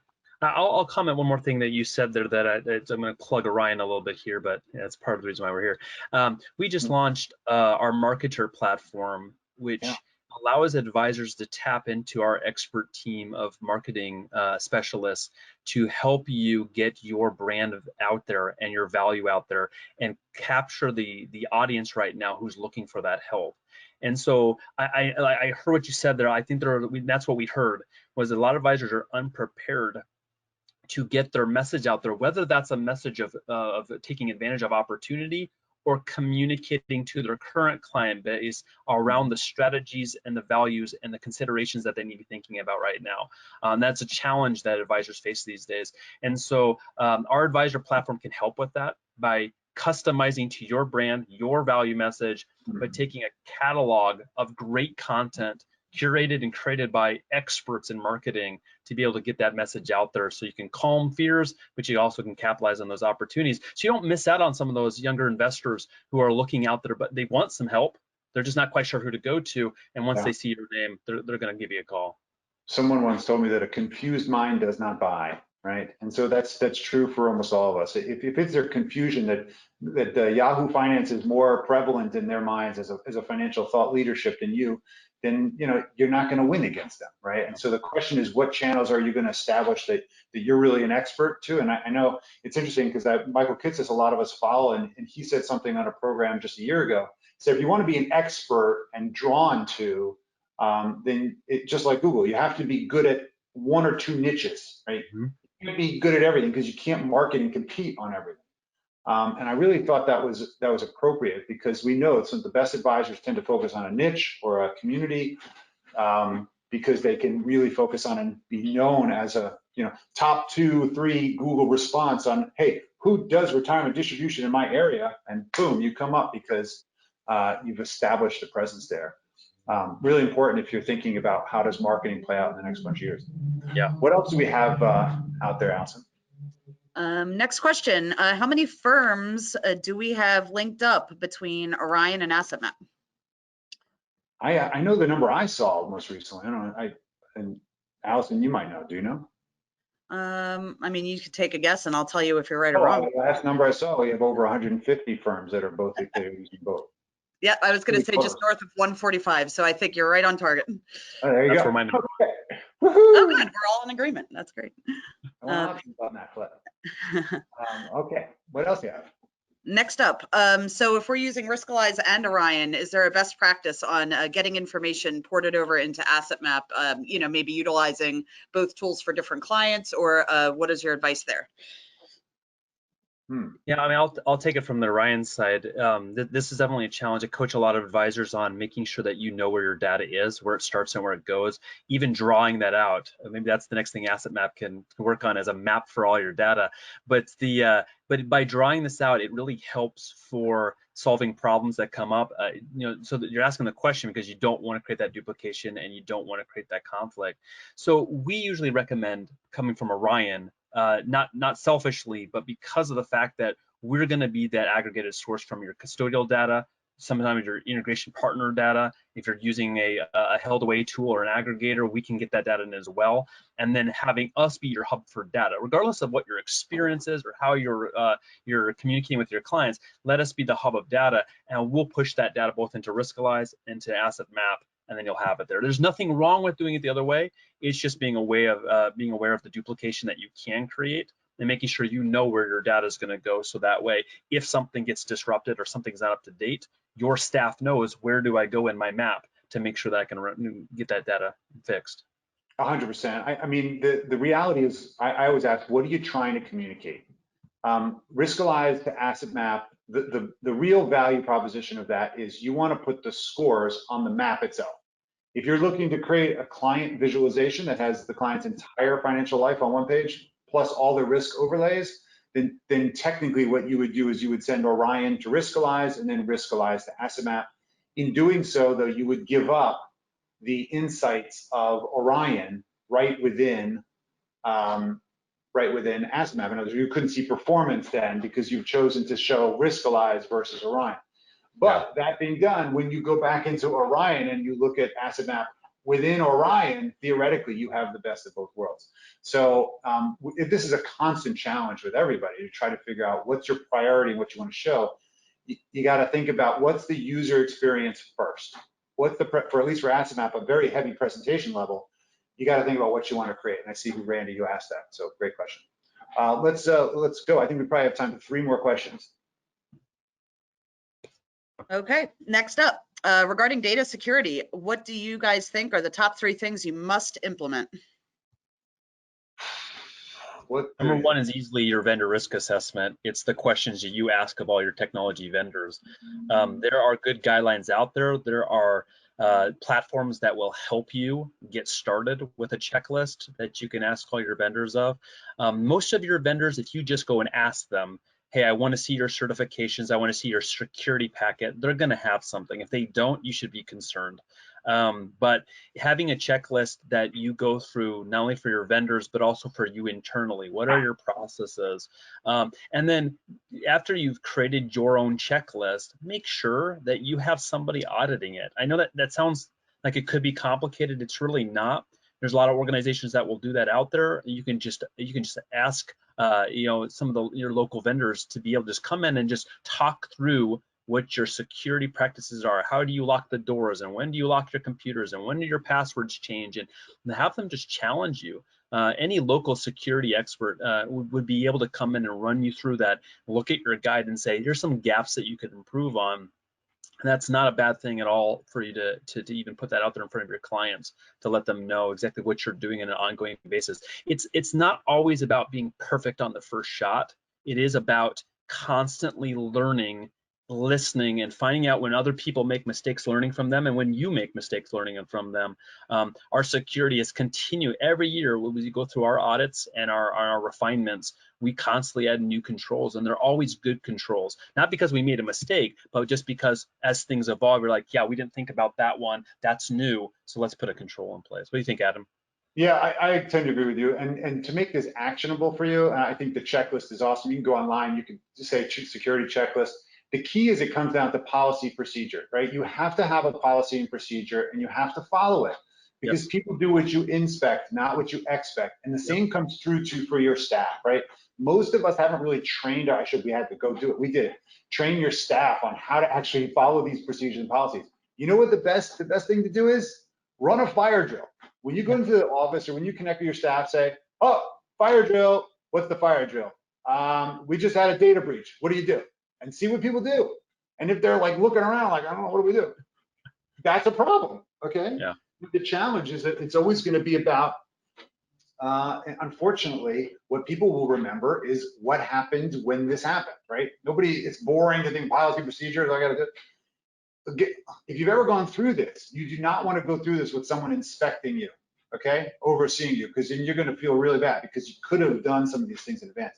I'll comment one more thing that you said there that I'm going to plug Orion a little bit here, but that's part of the reason why we're here. We just launched our marketer platform, which allows advisors to tap into our expert team of marketing specialists to help you get your brand out there and your value out there and capture the audience right now who's looking for that help. And so I heard what you said there. I think that's what we heard, was a lot of advisors are unprepared to get their message out there, whether that's a message of taking advantage of opportunity or communicating to their current client base around the strategies and the values and the considerations that they need to be thinking about right now. That's a challenge that advisors face these days. And so our advisor platform can help with that by customizing to your brand, your value message, but taking a catalog of great content curated and created by experts in marketing to be able to get that message out there so you can calm fears, but you also can capitalize on those opportunities. So you don't miss out on some of those younger investors who are looking out there, but they want some help. They're just not quite sure who to go to. And once they see your name, they're going to give you a call. Someone once told me that a confused mind does not buy, right? And so that's true for almost all of us. If it's their confusion that Yahoo Finance is more prevalent in their minds as a financial thought leadership than you, then you're not going to win against them, right? And so the question is, what channels are you going to establish that you're really an expert to? And I know it's interesting because Michael Kitces, a lot of us follow, and he said something on a program just a year ago. He said, if you want to be an expert and drawn to, then just like Google, you have to be good at one or two niches, right? You can't be good at everything because you can't market and compete on everything. And I really thought that was appropriate because we know some of the best advisors tend to focus on a niche or a community because they can really focus on and be known as a top 2, 3 Google response on, hey, who does retirement distribution in my area? And boom, you come up because you've established a presence there. Really important if you're thinking about how does marketing play out in the next bunch of years. Yeah. What else do we have out there, Allison? Next question. How many firms do we have linked up between Orion and Asset Map? I know the number I saw most recently. I don't know. And Allison, you might know. Do you know? I mean, you could take a guess and I'll tell you if you're right or Oh, wrong. the last number I saw, we have over 150 firms that are using both. Yeah, I was going to say Pretty just close. north of 145. So I think you're right on target. Oh, there you That's go. where my number. Okay. Oh, Woohoo! good. We're all in agreement. That's great. I want options on that flip. Okay, what else do you have? Next up, so if we're using Riskalyze and Orion, is there a best practice on getting information ported over into Asset Map, maybe utilizing both tools for different clients, or what is your advice there? Yeah, I mean, I'll take it from the Orion side. This is definitely a challenge. I coach a lot of advisors on making sure that you know where your data is, where it starts and where it goes, even drawing that out. Maybe that's the next thing Asset Map can work on as a map for all your data. But by drawing this out, it really helps for solving problems that come up. So that you're asking the question because you don't want to create that duplication and you don't want to create that conflict. So we usually recommend, coming from Orion, not selfishly, but because of the fact that we're going to be that aggregated source from your custodial data, sometimes your integration partner data. If you're using a held away tool or an aggregator, we can get that data in as well. And then having us be your hub for data, regardless of what your experience is or how you're communicating with your clients, let us be the hub of data, and we'll push that data both into Riskalyze, into Asset Map, and then you'll have it there. There's nothing wrong with doing it the other way. It's just being aware of the duplication that you can create and making sure you know where your data is going to go. So that way, if something gets disrupted or something's not up to date, your staff knows where do I go in my map to make sure that I can get that data fixed. 100%. I mean, the reality is, I always ask, what are you trying to communicate? Riskalyze to Asset Map, the real value proposition of that is you want to put the scores on the map itself. If you're looking to create a client visualization that has the client's entire financial life on one page, plus all the risk overlays, then technically what you would do is you would send Orion to Riskalyze and then Riskalyze to Asset Map. In doing so, though, you would give up the insights of Orion right within Asset Map. In other words, you couldn't see performance then because you've chosen to show Riskalyze versus Orion. But that being done, when you go back into Orion and you look at Asset Map within Orion, theoretically, you have the best of both worlds. So this is a constant challenge with everybody to try to figure out what's your priority and what you want to show. You got to think about what's the user experience first. What's for at least for Asset Map, a very heavy presentation level, you got to think about what you want to create. And I see who, Randy, you asked that. So great question. Let's go. I think we probably have time for 3 more questions. Okay, next up, regarding data security, what do you guys think are the top 3 things you must implement? Number 1 is easily your vendor risk assessment. It's the questions that you ask of all your technology vendors. There are good guidelines out there. There are platforms that will help you get started with a checklist that you can ask all your vendors of. Most of your vendors, if you just go and ask them, hey, I want to see your certifications, I want to see your security packet, they're going to have something. If they don't, you should be concerned. But having a checklist that you go through, not only for your vendors, but also for you internally, what are your processes? And then after you've created your own checklist, make sure that you have somebody auditing it. I know that sounds like it could be complicated. It's really not. There's a lot of organizations that will do that out there. You can just ask some of your local vendors to be able to just come in and just talk through what your security practices are. How do you lock the doors, and when do you lock your computers, and when do your passwords change, and have them just challenge you. Any local security expert would be able to come in and run you through that, look at your guide and say, here's some gaps that you could improve on. And that's not a bad thing at all for you to even put that out there in front of your clients, to let them know exactly what you're doing on an ongoing basis. It's not always about being perfect on the first shot. It is about constantly learning, listening, and finding out when other people make mistakes, learning from them, and when you make mistakes, learning from them. Our security is continuing every year. When we go through our audits and our refinements, we constantly add new controls, and they're always good controls. Not because we made a mistake, but just because as things evolve, we're like, yeah, we didn't think about that one. That's new, so let's put a control in place. What do you think, Adam? Yeah, I tend to agree with you. And to make this actionable for you, I think the checklist is awesome. You can go online, you can just say security checklist. The key is it comes down to policy procedure, right? You have to have a policy and procedure and you have to follow it Yep. because people do what you inspect, not what you expect. And the Yep. same comes true for your staff, right? Most of us haven't really trained, we had to go do it. We did. Train your staff on how to actually follow these procedures and policies. You know what the best thing to do is? Run a fire drill. When you go into the office or when you connect with your staff, say, oh, fire drill, what's the fire drill? We just had a data breach. What do you do? And see what people do. And if they're like looking around like, I don't know, what do we do? That's a problem, okay? Yeah. The challenge is that it's always gonna be about, unfortunately, what people will remember is what happened when this happened, right? It's boring to think policy procedures, I gotta do. If you've ever gone through this, you do not want to go through this with someone inspecting you, okay, overseeing you, because then you're going to feel really bad because you could have done some of these things in advance.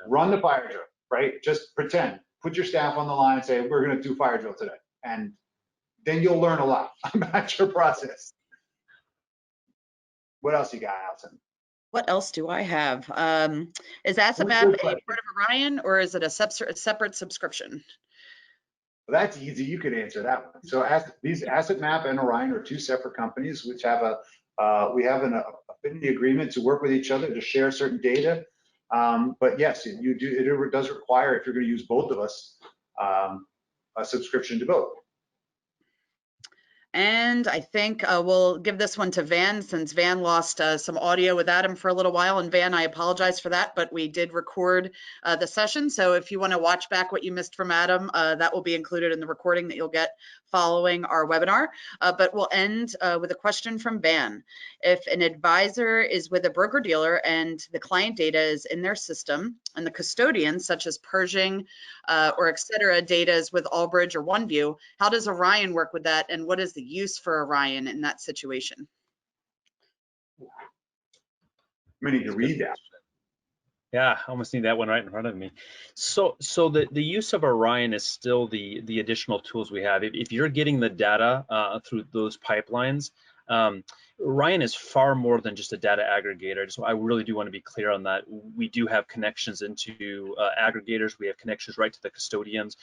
Run the fire drill, right? Just pretend, put your staff on the line and say, we're going to do fire drill today. And then you'll learn a lot about your process. What else you got, Allison? What else do I have? Is Asset Map a part of Orion or is it a separate subscription? Well, that's easy. You could answer that one. So these Asset Map and Orion are two separate companies which have we have an affinity agreement to work with each other to share certain data. But yes, it does require, if you're going to use both of us, a subscription to both. And I think we'll give this one to Van since Van lost some audio with Adam for a little while. And Van, I apologize for that, but we did record the session. So if you want to watch back what you missed from Adam, that will be included in the recording that you'll get following our webinar. But we'll end with a question from Van. If an advisor is with a broker dealer and the client data is in their system and the custodians such as Pershing or et cetera data is with Allbridge or OneView, how does Orion work with that and what is the use for Orion in that situation? I'm gonna need to read that. Yeah, I almost need that one right in front of me. So the use of Orion is still the additional tools we have. If you're getting the data through those pipelines, Orion is far more than just a data aggregator. So I really do want to be clear on that. We do have connections into aggregators. We have connections right to the custodians.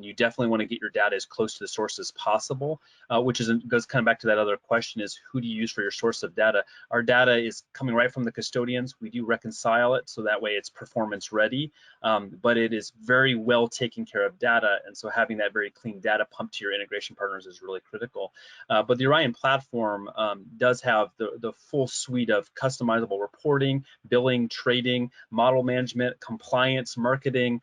You definitely want to get your data as close to the source as possible, which goes kind of back to that other question is who do you use for your source of data? Our data is coming right from the custodians. We do reconcile it so that way it's performance ready, but it is very well taken care of data. And so having that very clean data pumped to your integration partners is really critical. But the Orion platform does have the full suite of customizable reporting, billing, trading, model management, compliance, marketing.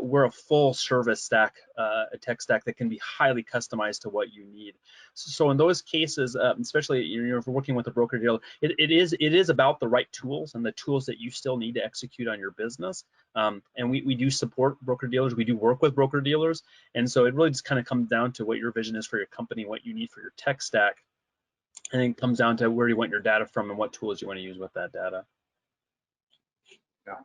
We're a full service stack, a tech stack that can be highly customized to what you need. So in those cases, especially if we're working with a broker dealer, it is about the right tools and the tools that you still need to execute on your business. And we do support broker dealers. We do work with broker dealers. And so it really just kind of comes down to what your vision is for your company, what you need for your tech stack. And then it comes down to where you want your data from and what tools you want to use with that data. Yeah.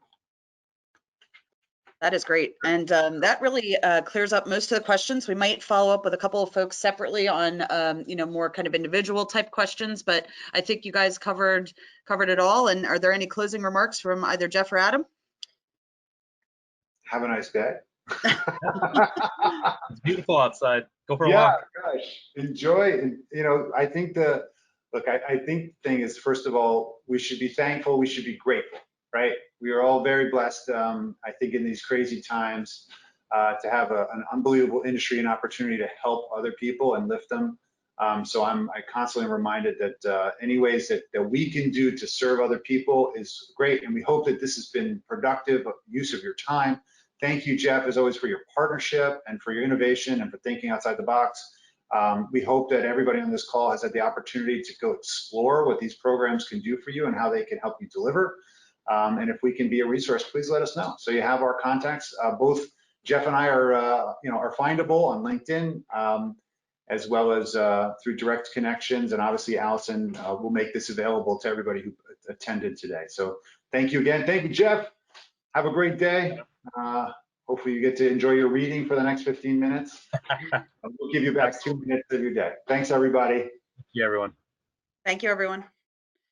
That is great. And that really clears up most of the questions. We might follow up with a couple of folks separately on, more kind of individual type questions, but I think you guys covered it all. And are there any closing remarks from either Jeff or Adam? Have a nice day. It's beautiful outside. Go for a yeah, walk. gosh, enjoy. And I think I think the thing is, first of all, we should be thankful. We should be grateful, right? We are all very blessed. I think in these crazy times, to have an unbelievable industry and opportunity to help other people and lift them. So I constantly am reminded that any ways that we can do to serve other people is great. And we hope that this has been productive use of your time. Thank you, Jeff, as always, for your partnership and for your innovation and for thinking outside the box. We hope that everybody on this call has had the opportunity to go explore what these programs can do for you and how they can help you deliver. And if we can be a resource, please let us know. So you have our contacts. Both Jeff and I are findable on LinkedIn, as well as through direct connections. And obviously, Allison will make this available to everybody who attended today. So thank you again. Thank you, Jeff. Have a great day. Hopefully you get to enjoy your reading for the next 15 minutes. We'll give you back 2 minutes of your day. Thanks, everybody. Yeah, everyone. Thank you, everyone.